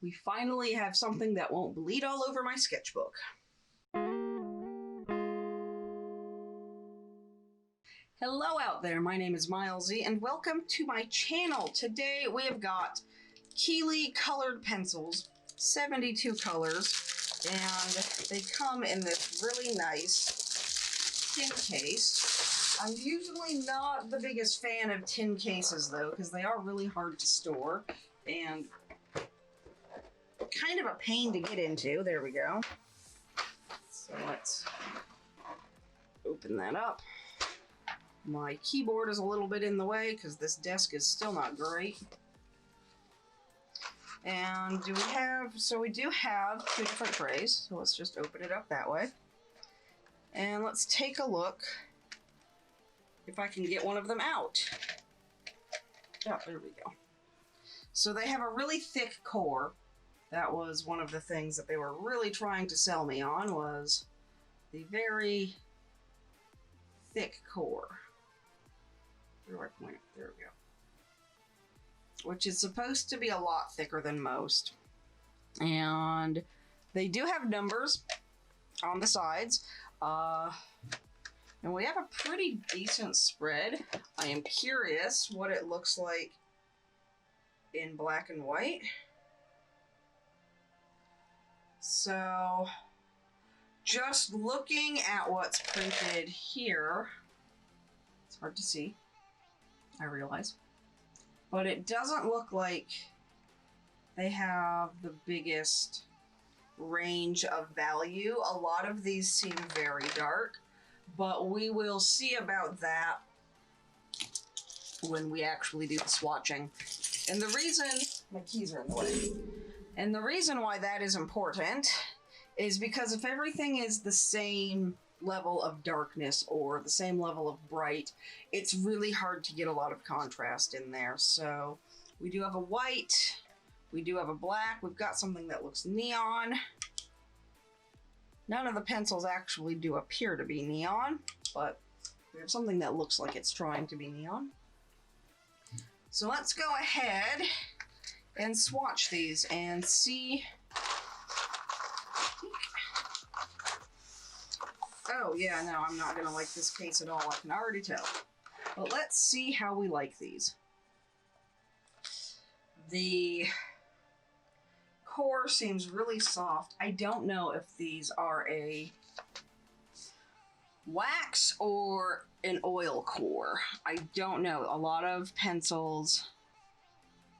We finally have something that won't bleed all over my sketchbook. Hello out there, my name is Milesy and welcome to my channel. Today we have got Qili colored pencils, 72 colors, and they come in this really nice tin case. I'm usually not the biggest fan of tin cases though, because they are really hard to store and kind of a pain to get into. There we go. So let's open that up. My keyboard is a little bit in the way because this desk is still not great. And we do have two different trays, so let's just open it up that way. And let's take a look if I can get one of them out. Oh, there we go. So they have a really thick core. That was one of the things that they were really trying to sell me on, was the very thick core. Where do I point it? There we go. Which is supposed to be a lot thicker than most. And they do have numbers on the sides. And we have a pretty decent spread. I am curious what it looks like in black and white. So, just looking at what's printed here, it's hard to see, I realize, but it doesn't look like they have the biggest range of value. A lot of these seem very dark, but we will see about that when we actually do the swatching. And the reason, my keys are in the way, and the reason why that is important is because if everything is the same level of darkness or the same level of bright, it's really hard to get a lot of contrast in there. So we do have a white, we do have a black, we've got something that looks neon. None of the pencils actually do appear to be neon, but we have something that looks like it's trying to be neon. So let's go ahead and swatch these and see. Oh yeah, no, I'm not gonna like this case at all, I can already tell. But let's see how we like these. The core seems really soft. I don't know if these are a wax or an oil core. I don't know. A lot of pencils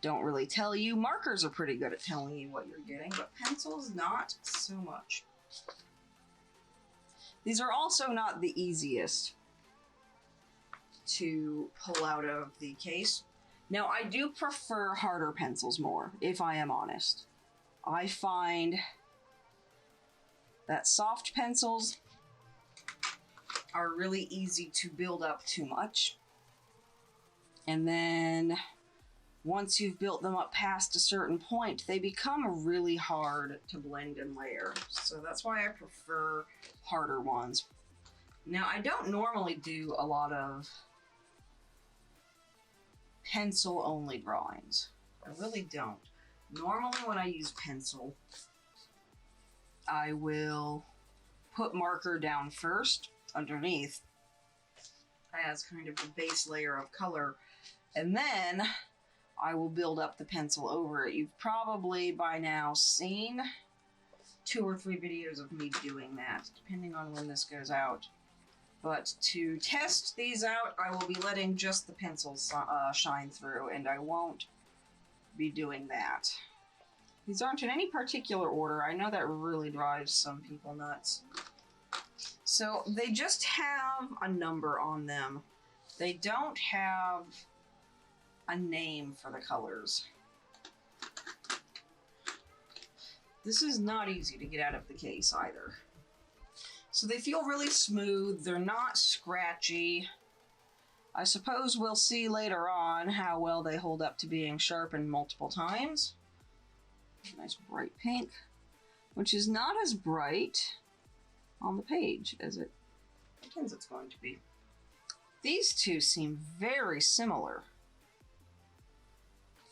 don't really tell you. Markers are pretty good at telling you what you're getting, but pencils not so much. These are also not the easiest to pull out of the case. Now, I do prefer harder pencils more, if I am honest. I find that soft pencils are really easy to build up too much. And then once you've built them up past a certain point, they become really hard to blend and layer. So that's why I prefer harder ones. Now, I don't normally do a lot of pencil-only drawings. I really don't. Normally when I use pencil, I will put marker down first underneath as kind of the base layer of color, and then I will build up the pencil over it. You've probably by now seen 2 or 3 videos of me doing that, depending on when this goes out. But to test these out, I will be letting just the pencils shine through, and I won't be doing that. These aren't in any particular order. I know that really drives some people nuts. So they just have a number on them. They don't have a name for the colors. This is not easy to get out of the case either. So they feel really smooth. They're not scratchy. I suppose we'll see later on how well they hold up to being sharpened multiple times. Nice bright pink, which is not as bright on the page as it pretends it's going to be. These two seem very similar.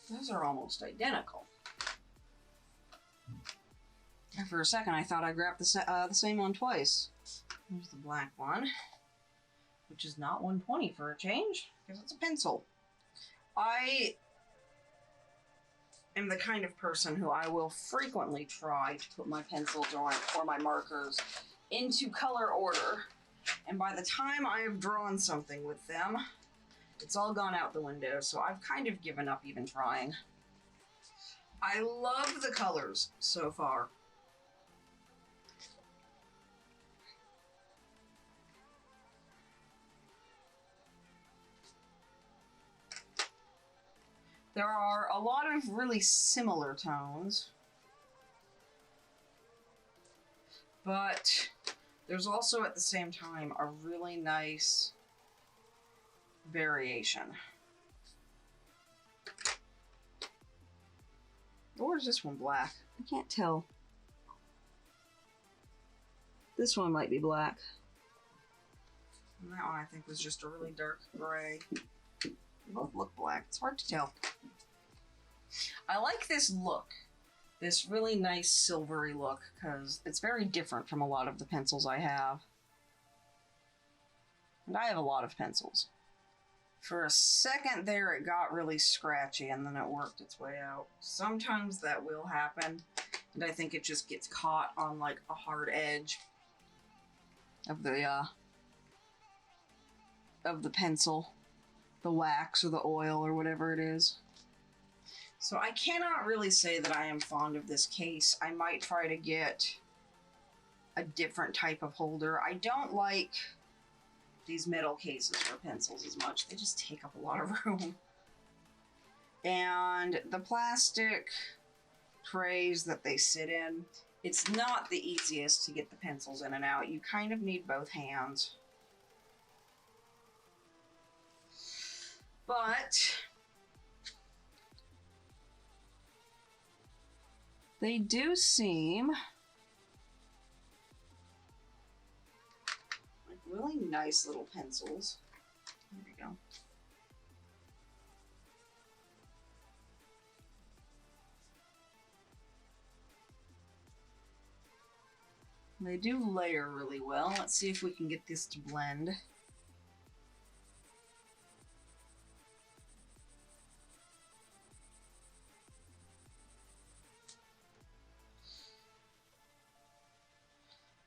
Those are almost identical. And for a second, I thought I grabbed the same one twice. Here's the black one, which is not 120 for a change, because it's a pencil. I am the kind of person who I will frequently try to put my pencils or my markers into color order. And by the time I have drawn something with them, it's all gone out the window, so I've kind of given up even trying. I love the colors so far. There are a lot of really similar tones, but there's also at the same time a really nice variation. Or is this one black? I can't tell. This one might be black. And that one I think was just a really dark gray. They both look black. It's hard to tell. I like this look. This really nice silvery look, because it's very different from a lot of the pencils I have. And I have a lot of pencils. For a second there, it got really scratchy, and then it worked its way out. Sometimes that will happen, and I think it just gets caught on like a hard edge of the pencil, the wax or the oil or whatever it is. So I cannot really say that I am fond of this case. I might try to get a different type of holder. I don't like these metal cases for pencils as much. They just take up a lot of room. And the plastic trays that they sit in, it's not the easiest to get the pencils in and out. You kind of need both hands. But they do seem like really nice little pencils. There we go. They do layer really well. Let's see if we can get this to blend.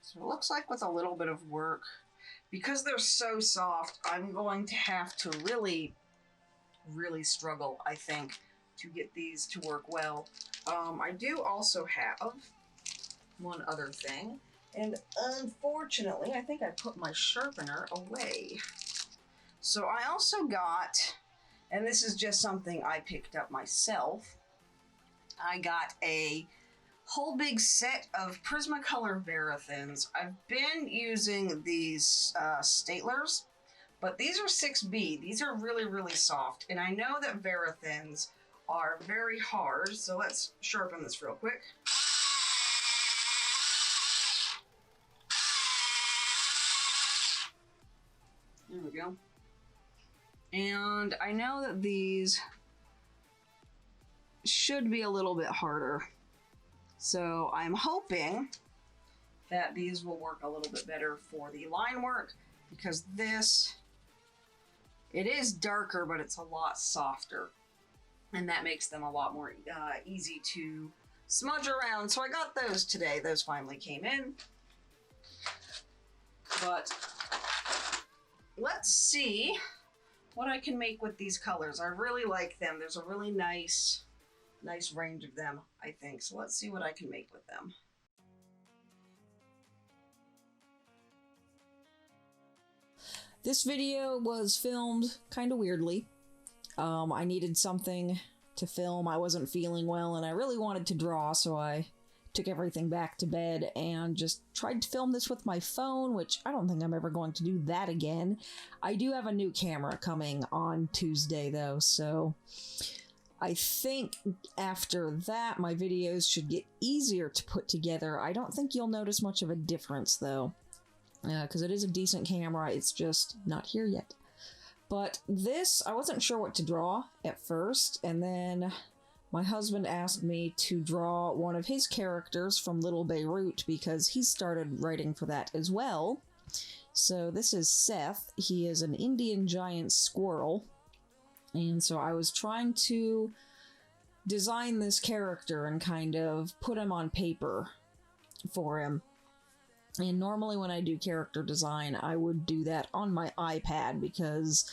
So it looks like with a little bit of work, because they're so soft, I'm going to have to really, really struggle, I think, to get these to work well. I do also have one other thing, and unfortunately, I think I put my sharpener away. So I also got, and this is just something I picked up myself, I got a whole big set of Prismacolor Varathins. I've been using these staplers, but these are 6B. These are really, really soft, and I know that Varathins are very hard, so let's sharpen this real quick. There we go. And I know that these should be a little bit harder. So I'm hoping that these will work a little bit better for the line work, because this, it is darker, but it's a lot softer. And that makes them a lot more easy to smudge around. So I got those today. Those finally came in. But let's see what I can make with these colors. I really like them. There's a really nice range of them, I think. So let's see what I can make with them. This video was filmed kind of weirdly. I needed something to film. I wasn't feeling well, and I really wanted to draw, so I took everything back to bed and just tried to film this with my phone, which I don't think I'm ever going to do that again. I do have a new camera coming on Tuesday, though, so I think after that, my videos should get easier to put together. I don't think you'll notice much of a difference, though, because it is a decent camera. It's just not here yet. But this, I wasn't sure what to draw at first, and then my husband asked me to draw one of his characters from Little Beirut because he started writing for that as well. So this is Seth. He is an Indian giant squirrel. And so I was trying to design this character and kind of put him on paper for him. And normally when I do character design, I would do that on my iPad because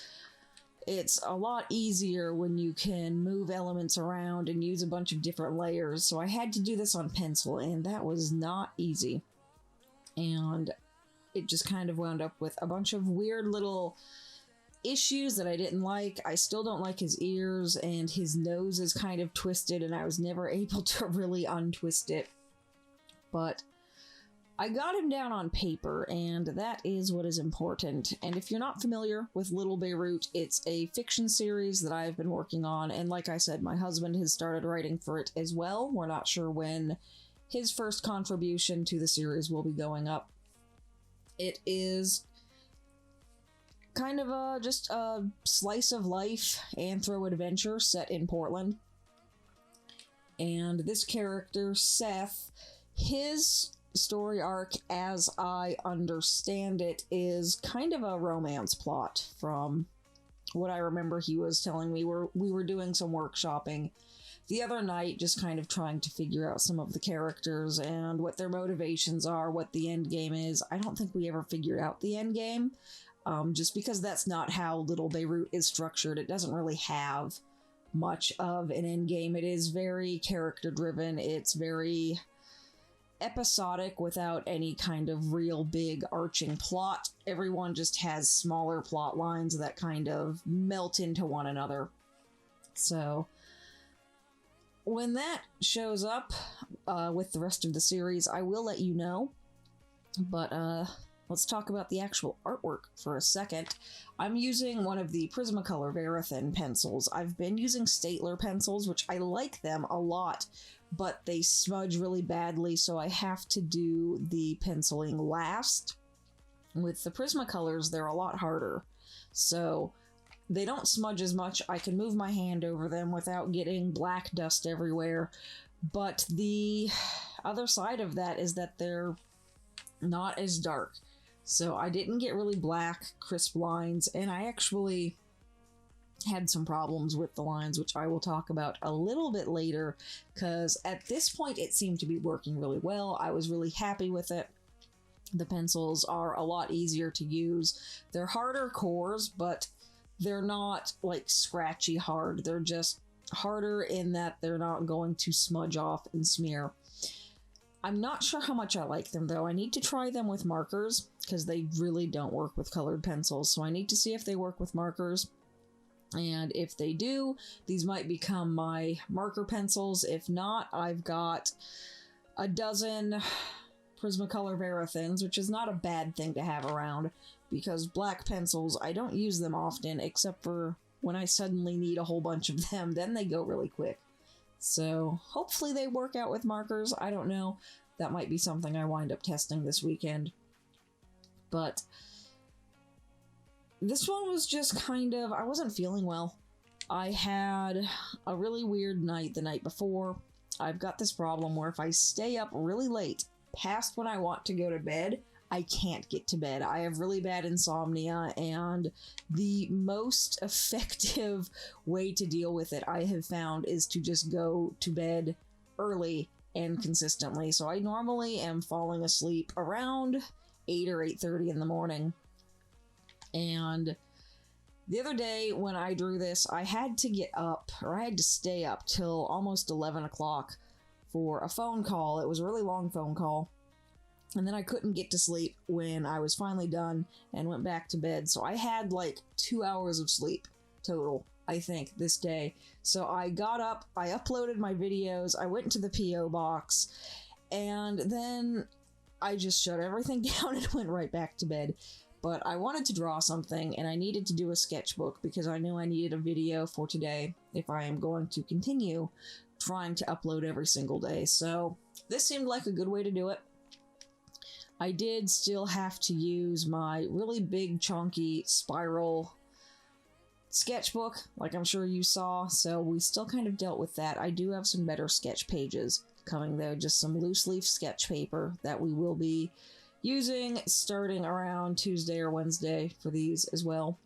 it's a lot easier when you can move elements around and use a bunch of different layers. So I had to do this on pencil, and that was not easy. And it just kind of wound up with a bunch of weird little issues that I didn't like. I still don't like his ears, and his nose is kind of twisted, and I was never able to really untwist it. But I got him down on paper, and that is what is important. And if you're not familiar with Little Beirut, it's a fiction series that I've been working on, and like I said, my husband has started writing for it as well. We're not sure when his first contribution to the series will be going up. It is kind of just a slice of life anthro adventure set in Portland. And this character, Seth, his story arc, as I understand it, is kind of a romance plot from what I remember he was telling me. We were doing some workshopping the other night, just kind of trying to figure out some of the characters and what their motivations are, what the end game is. I don't think we ever figured out the end game, just because that's not how Little Beirut is structured. It doesn't really have much of an end game. It is very character driven. It's very episodic without any kind of real big arching plot. Everyone just has smaller plot lines that kind of melt into one another. So when that shows up with the rest of the series, I will let you know. But let's talk about the actual artwork for a second. I'm using one of the Prismacolor Verithin pencils. I've been using Staedtler pencils, which I like them a lot, but they smudge really badly, so I have to do the penciling last. With the Prismacolors, they're a lot harder, so they don't smudge as much. I can move my hand over them without getting black dust everywhere, but the other side of that is that they're not as dark. So I didn't get really black, crisp lines, and I actually had some problems with the lines, which I will talk about a little bit later, because at this point it seemed to be working really well. I was really happy with it. The pencils are a lot easier to use. They're harder cores, but they're not like scratchy hard. They're just harder in that they're not going to smudge off and smear. I'm not sure how much I like them, though. I need to try them with markers, because they really don't work with colored pencils, so I need to see if they work with markers. And if they do, these might become my marker pencils. If not, I've got a dozen Prismacolor Verithins, which is not a bad thing to have around, because black pencils, I don't use them often, except for when I suddenly need a whole bunch of them. Then they go really quick. So hopefully they work out with markers. I don't know. That might be something I wind up testing this weekend. But this one was just kind of, I wasn't feeling well. I had a really weird night the night before. I've got this problem where if I stay up really late, past when I want to go to bed, I can't get to bed. I have really bad insomnia, and the most effective way to deal with it, I have found, is to just go to bed early and consistently. So I normally am falling asleep around 8 or 8:30 in the morning. And the other day when I drew this, I had to get up, or I had to stay up till almost 11 o'clock for a phone call. It was a really long phone call. And then I couldn't get to sleep when I was finally done and went back to bed. So I had like 2 hours of sleep total, I think, this day. So I got up, I uploaded my videos, I went into the P.O. box, and then I just shut everything down and went right back to bed. But I wanted to draw something, and I needed to do a sketchbook because I knew I needed a video for today if I am going to continue trying to upload every single day. So this seemed like a good way to do it. I did still have to use my really big, chunky spiral Sketchbook, like I'm sure you saw, so we still kind of dealt with that. I do have some better sketch pages coming though, just some loose leaf sketch paper that we will be using starting around Tuesday or Wednesday for these as well.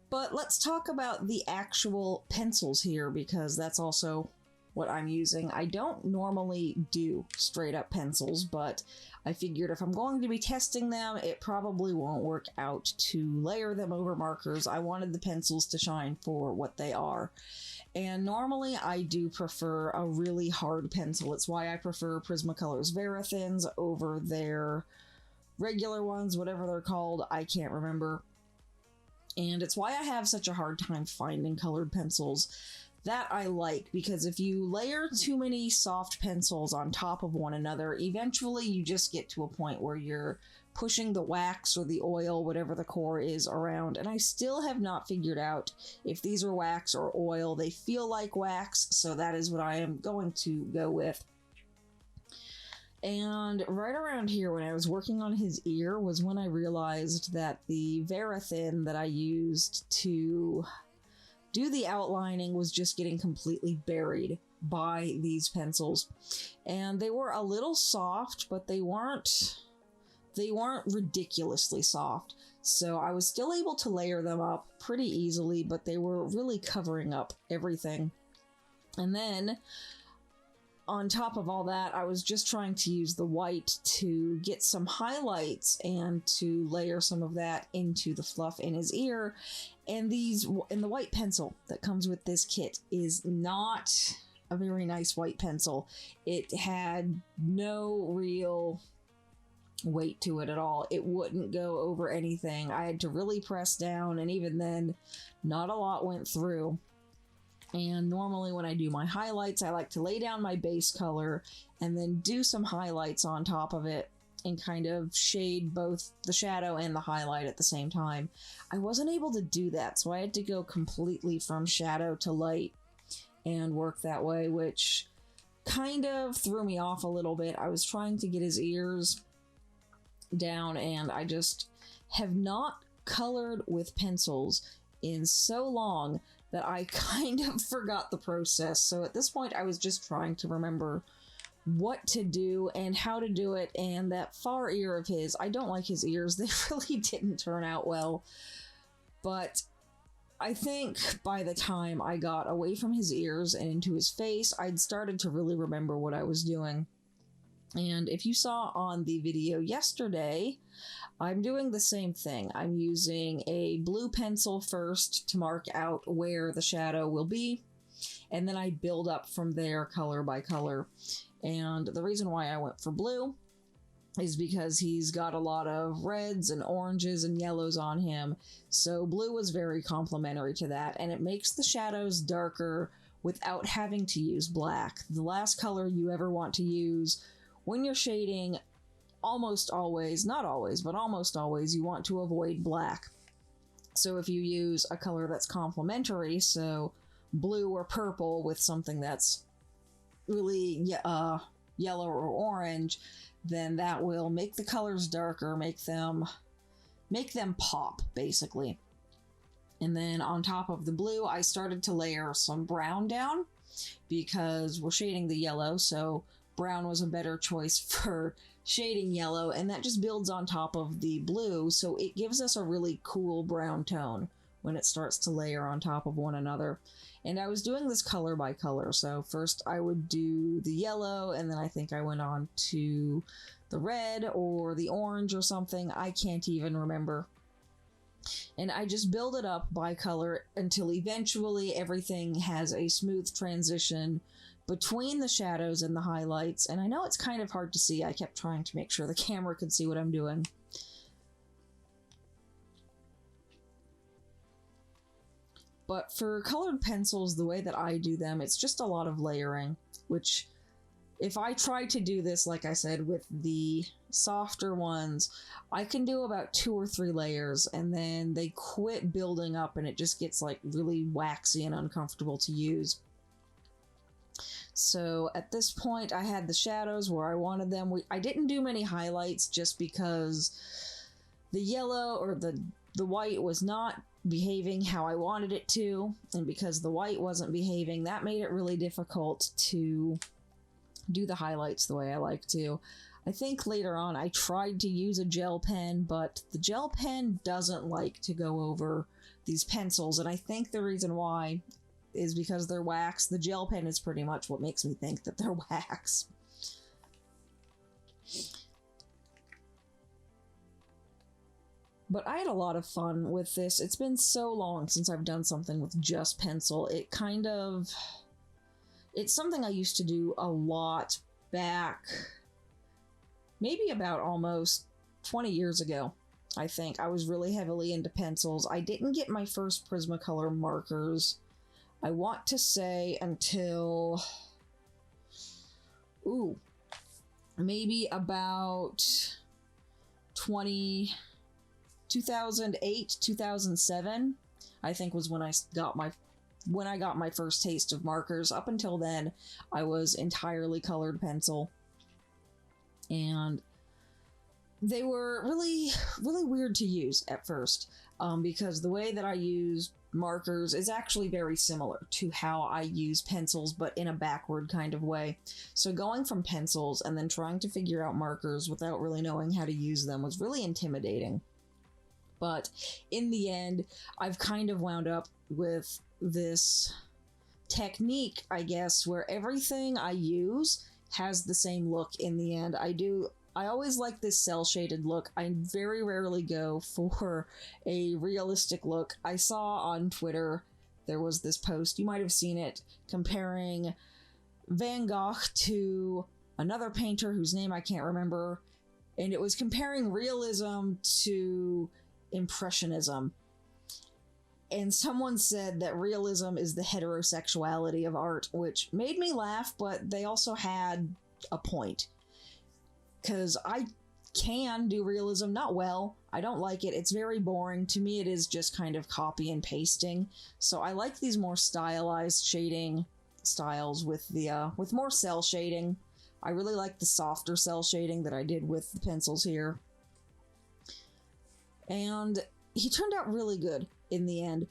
But let's talk about the actual pencils here, because that's also what I'm using. I don't normally do straight up pencils, but I figured if I'm going to be testing them, it probably won't work out to layer them over markers. I wanted the pencils to shine for what they are. And normally I do prefer a really hard pencil. It's why I prefer Prismacolor's Verathins over their regular ones, whatever they're called, I can't remember. And it's why I have such a hard time finding colored pencils that I like, because if you layer too many soft pencils on top of one another, eventually you just get to a point where you're pushing the wax or the oil, whatever the core is, around. And I still have not figured out if these are wax or oil. They feel like wax, so that is what I am going to go with. And right around here, when I was working on his ear, was when I realized that the Verathin that I used to do the outlining was just getting completely buried by these pencils. And they were a little soft, but they weren't ridiculously soft. So I was still able to layer them up pretty easily, but they were really covering up everything. And then on top of all that, I was just trying to use the white to get some highlights and to layer some of that into the fluff in his ear. And the white pencil that comes with this kit is not a very nice white pencil. It had no real weight to it at all. It wouldn't go over anything. I had to really press down, and even then, not a lot went through. And normally when I do my highlights, I like to lay down my base color and then do some highlights on top of it and kind of shade both the shadow and the highlight at the same time. I wasn't able to do that, so I had to go completely from shadow to light and work that way, which kind of threw me off a little bit. I was trying to get his ears down, and I just have not colored with pencils in so long that I kind of forgot the process. So at this point, I was just trying to remember what to do and how to do it. And that far ear of his, I don't like his ears. They really didn't turn out well. But I think by the time I got away from his ears and into his face, I'd started to really remember what I was doing. And if you saw on the video yesterday, I'm doing the same thing. I'm using a blue pencil first to mark out where the shadow will be, and then I build up from there color by color. And the reason why I went for blue is because he's got a lot of reds and oranges and yellows on him, so blue was very complementary to that, and it makes the shadows darker without having to use black. The last color you ever want to use when you're shading, almost always, not always, but almost always, you want to avoid black. So if you use a color that's complementary, so blue or purple with something that's really yellow or orange, then that will make the colors darker, make them pop, basically. And then on top of the blue, I started to layer some brown down because we're shading the yellow, so brown was a better choice for shading yellow, and that just builds on top of the blue, so it gives us a really cool brown tone when it starts to layer on top of one another. And I was doing this color by color, so first I would do the yellow, and then I think I went on to the red or the orange or something. I can't even remember. And I just build it up by color until eventually everything has a smooth transition between the shadows and the highlights. And I know it's kind of hard to see. I kept trying to make sure the camera could see what I'm doing. But for colored pencils, the way that I do them, it's just a lot of layering, which if I try to do this, like I said, with the softer ones, I can do about 2 or 3 layers, and then they quit building up and it just gets like really waxy and uncomfortable to use. So at this point, I had the shadows where I wanted them. I didn't do many highlights just because the yellow or the white was not behaving how I wanted it to, and because the white wasn't behaving, that made it really difficult to do the highlights the way I like to. I think later on I tried to use a gel pen, but the gel pen doesn't like to go over these pencils, and I think the reason why is because they're wax. The gel pen is pretty much what makes me think that they're wax. But I had a lot of fun with this. It's been so long since I've done something with just pencil. It's something I used to do a lot back, maybe about almost 20 years ago, I think. I was really heavily into pencils. I didn't get my first Prismacolor markers, I want to say, until, maybe about 2008, 2007, I think was when I got my first taste of markers. Up until then, I was entirely colored pencil. And they were really, really weird to use at first, because the way that I use markers is actually very similar to how I use pencils, but in a backward kind of way. So going from pencils and then trying to figure out markers without really knowing how to use them was really intimidating. But in the end, I've kind of wound up with this technique, I guess, where everything I use has the same look in the end. I always like this cel-shaded look. I very rarely go for a realistic look. I saw on Twitter, there was this post, you might have seen it, comparing Van Gogh to another painter whose name I can't remember, and it was comparing realism to Impressionism. And someone said that realism is the heterosexuality of art, which made me laugh, but they also had a point. Because I can do realism, not well. I don't like it. It's very boring. To me, it is just kind of copy and pasting. So I like these more stylized shading styles with more cel shading. I really like the softer cel shading that I did with the pencils here. And he turned out really good in the end.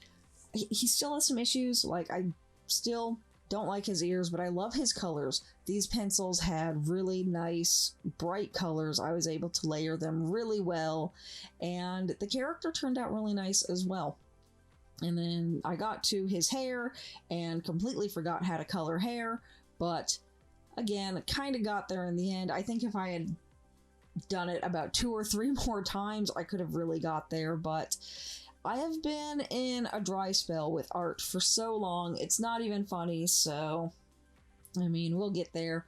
He still has some issues. Like, I still don't like his ears, but I love his colors. These pencils had really nice, bright colors. I was able to layer them really well, and the character turned out really nice as well. And then I got to his hair and completely forgot how to color hair, but again, kind of got there in the end. I think if I had done it about 2 or 3 more times, I could have really got there, but I have been in a dry spell with art for so long, it's not even funny, so, I mean, we'll get there.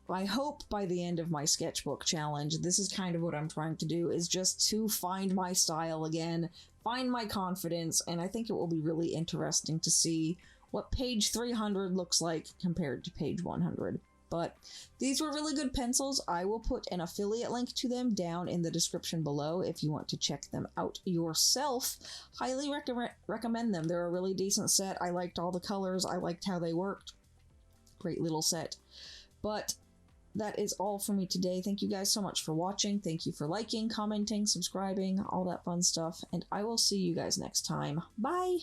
I hope by the end of my sketchbook challenge, this is kind of what I'm trying to do, is just to find my style again, find my confidence, and I think it will be really interesting to see what page 300 looks like compared to page 100. But these were really good pencils. I will put an affiliate link to them down in the description below if you want to check them out yourself. Highly recommend them. They're a really decent set. I liked all the colors. I liked how they worked. Great little set. But that is all for me today. Thank you guys so much for watching. Thank you for liking, commenting, subscribing, all that fun stuff. And I will see you guys next time. Bye!